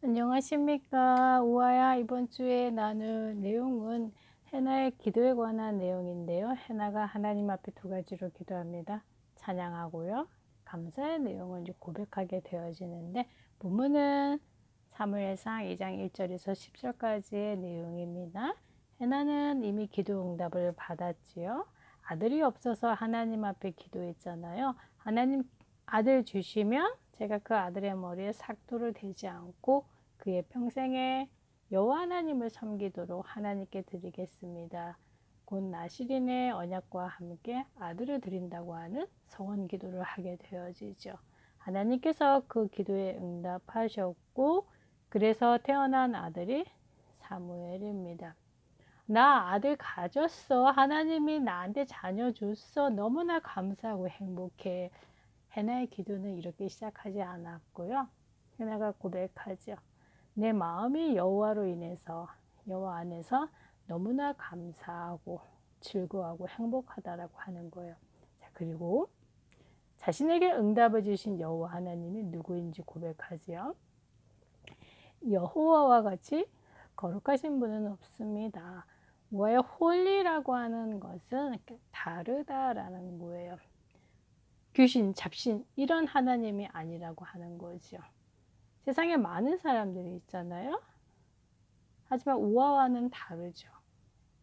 안녕하십니까. 우아야. 이번 주에 나눌 내용은 해나의 기도에 관한 내용인데요. 해나가 하나님 앞에 두 가지로 기도합니다. 찬양하고요. 감사의 내용을 이제 고백하게 되어지는데, 본문은 사무엘상 2장 1절에서 10절까지의 내용입니다. 해나는 이미 기도 응답을 받았지요. 아들이 없어서 하나님 앞에 기도했잖아요. 하나님 아들 주시면 제가 그 아들의 머리에 삭도를 대지 않고 그의 평생에 여호와 하나님을 섬기도록 하나님께 드리겠습니다. 곧 나시린의 언약과 함께 아들을 드린다고 하는 서원 기도를 하게 되어지죠. 하나님께서 그 기도에 응답하셨고, 그래서 태어난 아들이 사무엘입니다. 나 아들 가졌어. 하나님이 나한테 자녀 줬어. 너무나 감사하고 행복해. 해나의 기도는 이렇게 시작하지 않았고요. 해나가 고백하죠. 내 마음이 여호와로 인해서 여호와 안에서 너무나 감사하고 즐거워하고 행복하다라고 하는 거예요. 자, 그리고 자신에게 응답을 주신 여호와 하나님이 누구인지 고백하지요. 여호와와 같이 거룩하신 분은 없습니다. 왜 홀리라고 하는 것은 다르다라는 거예요. 귀신, 잡신 이런 하나님이 아니라고 하는 거죠. 세상에 많은 사람들이 있잖아요. 하지만 우아와는 다르죠.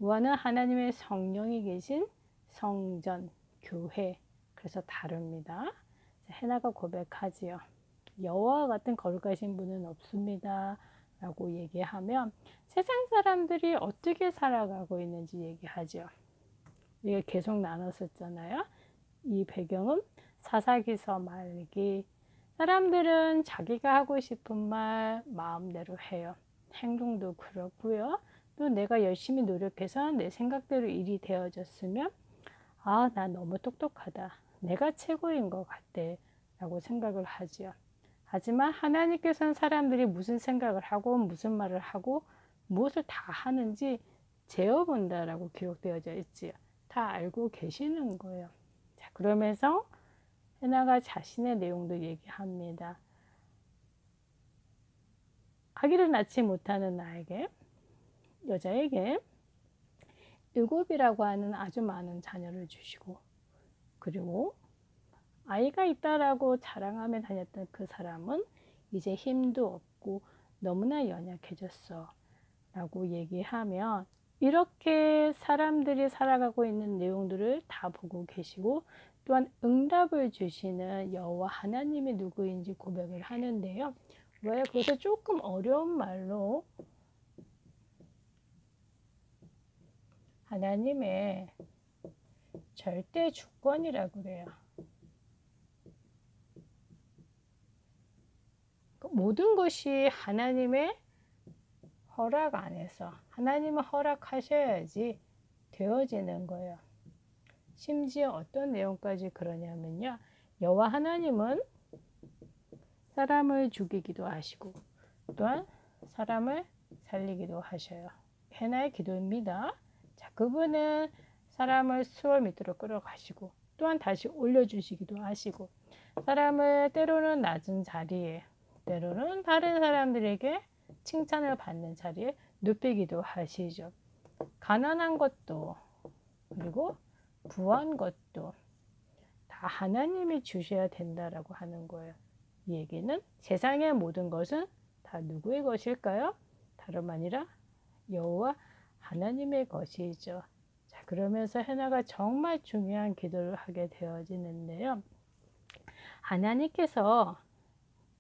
우아는 하나님의 성령이 계신 성전, 교회, 그래서 다릅니다. 해나가 고백하지요. 여호와 같은 거룩하신 분은 없습니다. 라고 얘기하면 세상 사람들이 어떻게 살아가고 있는지 얘기하죠. 이게 계속 나눴었잖아요. 이 배경은 사사기서 말기. 사람들은 자기가 하고 싶은 말 마음대로 해요. 행동도 그렇고요. 또 내가 열심히 노력해서 내 생각대로 일이 되어졌으면 아, 나 너무 똑똑하다. 내가 최고인 것 같아. 라고 생각을 하지요. 하지만 하나님께서는 사람들이 무슨 생각을 하고 무슨 말을 하고 무엇을 다 하는지 재어본다라고 기록되어져 있지요. 다 알고 계시는 거예요. 자, 그러면서 해나가 자신의 내용도 얘기합니다. 아기를 낳지 못하는 나에게, 여자에게 일곱이라고 하는 아주 많은 자녀를 주시고, 그리고 아이가 있다라고 자랑하며 다녔던 그 사람은 이제 힘도 없고 너무나 연약해졌어 라고 얘기하면, 이렇게 사람들이 살아가고 있는 내용들을 다 보고 계시고 또한 응답을 주시는 여호와 하나님이 누구인지 고백을 하는데요. 왜 그것을 조금 어려운 말로 하나님의 절대 주권이라고 그래요. 모든 것이 하나님의 허락 안에서 하나님은 허락하셔야지 되어지는 거예요. 심지어 어떤 내용까지 그러냐면요. 여호와 하나님은 사람을 죽이기도 하시고 또한 사람을 살리기도 하셔요. 해나의 기도입니다. 자, 그분은 사람을 수월 밑으로 끌어가시고 또한 다시 올려주시기도 하시고 사람을 때로는 낮은 자리에 때로는 다른 사람들에게 칭찬을 받는 자리에 눕히기도 하시죠. 가난한 것도 그리고 부한 것도 다 하나님이 주셔야 된다라고 하는 거예요. 이 얘기는 세상의 모든 것은 다 누구의 것일까요? 다름 아니라 여호와 하나님의 것이죠. 자, 그러면서 해나가 정말 중요한 기도를 하게 되어지는데요. 하나님께서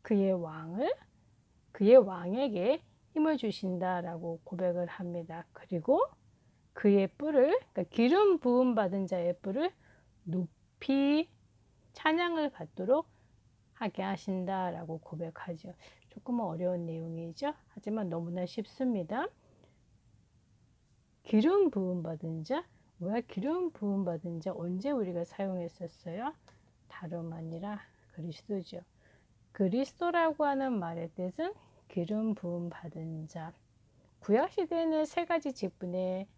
그의 왕에게 힘을 주신다라고 고백을 합니다. 그리고 그의 뿔을, 그러니까 기름 부음 받은 자의 뿔을 높이 찬양을 받도록 하게 하신다라고 고백하죠. 조금 어려운 내용이죠. 하지만 너무나 쉽습니다. 기름 부음 받은 자, 뭐야? 기름 부음 받은 자 언제 우리가 사용했었어요? 다름 아니라 그리스도죠. 그리스도라고 하는 말의 뜻은 기름 부음 받은 자. 구약 시대에는 세 가지 직분에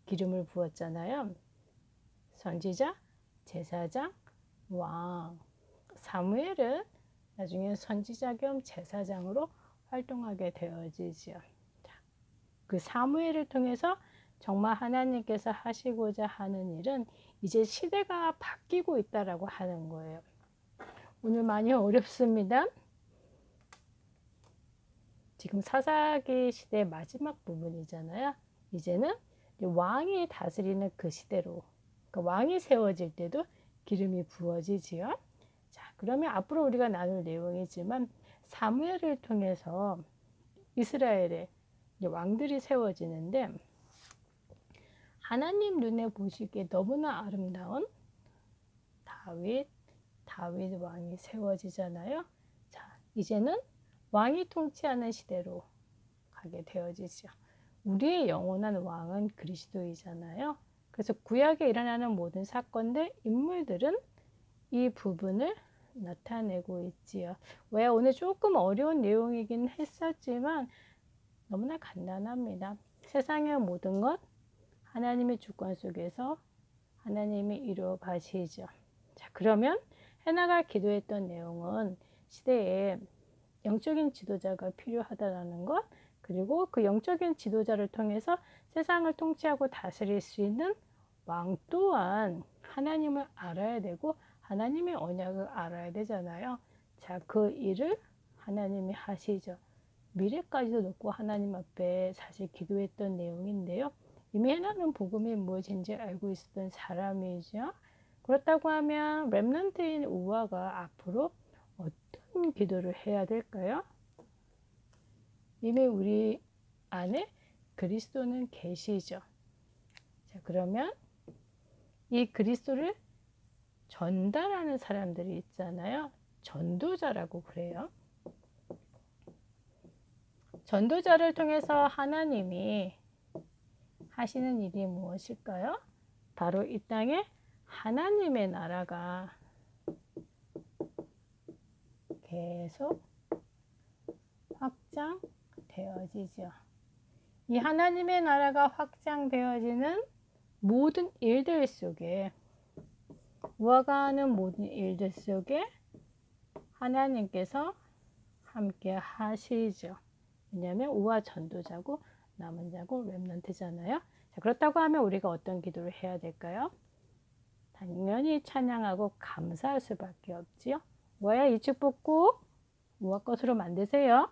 기름을 부었잖아요. 선지자, 제사장, 왕. 사무엘은 나중에 선지자 겸 제사장으로 활동하게 되어지지요. 그 사무엘을 통해서 정말 하나님께서 하시고자 하는 일은 이제 시대가 바뀌고 있다라고 하는 거예요. 오늘 많이 어렵습니다. 지금 사사기 시대 마지막 부분이잖아요. 이제는 왕이 다스리는 그 시대로, 그러니까 왕이 세워질 때도 기름이 부어지지요. 자, 그러면 앞으로 우리가 나눌 내용이지만 사무엘을 통해서 이스라엘의 왕들이 세워지는데 하나님 눈에 보시기에 너무나 아름다운 다윗 왕이 세워지잖아요. 자, 이제는 왕이 통치하는 시대로 가게 되어지죠. 우리의 영원한 왕은 그리스도이잖아요. 그래서 구약에 일어나는 모든 사건들, 인물들은 이 부분을 나타내고 있지요. 왜 오늘 조금 어려운 내용이긴 했었지만 너무나 간단합니다. 세상의 모든 것 하나님의 주권 속에서 하나님이 이루어 가시죠. 자, 그러면 해나가 기도했던 내용은 시대에 영적인 지도자가 필요하다는 것, 그리고 그 영적인 지도자를 통해서 세상을 통치하고 다스릴 수 있는 왕 또한 하나님을 알아야 되고 하나님의 언약을 알아야 되잖아요. 자, 그 일을 하나님이 하시죠. 미래까지도 놓고 하나님 앞에 사실 기도했던 내용인데요. 이미 해나는 복음이 무엇인지 알고 있었던 사람이죠. 그렇다고 하면 렘넌트인 우아가 앞으로 어떤 기도를 해야 될까요? 이미 우리 안에 그리스도는 계시죠. 자, 그러면 이 그리스도를 전달하는 사람들이 있잖아요. 전도자라고 그래요. 전도자를 통해서 하나님이 하시는 일이 무엇일까요? 바로 이 땅에 하나님의 나라가 계속 확장되어지죠. 이 하나님의 나라가 확장되어지는 모든 일들 속에, 우아가 하는 모든 일들 속에 하나님께서 함께 하시죠. 왜냐하면 우아 전도자고 남은 자고 렘넌트잖아요. 자, 그렇다고 하면 우리가 어떤 기도를 해야 될까요? 당연히 찬양하고 감사할 수밖에 없지요. 우아야 이 축복 꼭 우아 것으로 만드세요.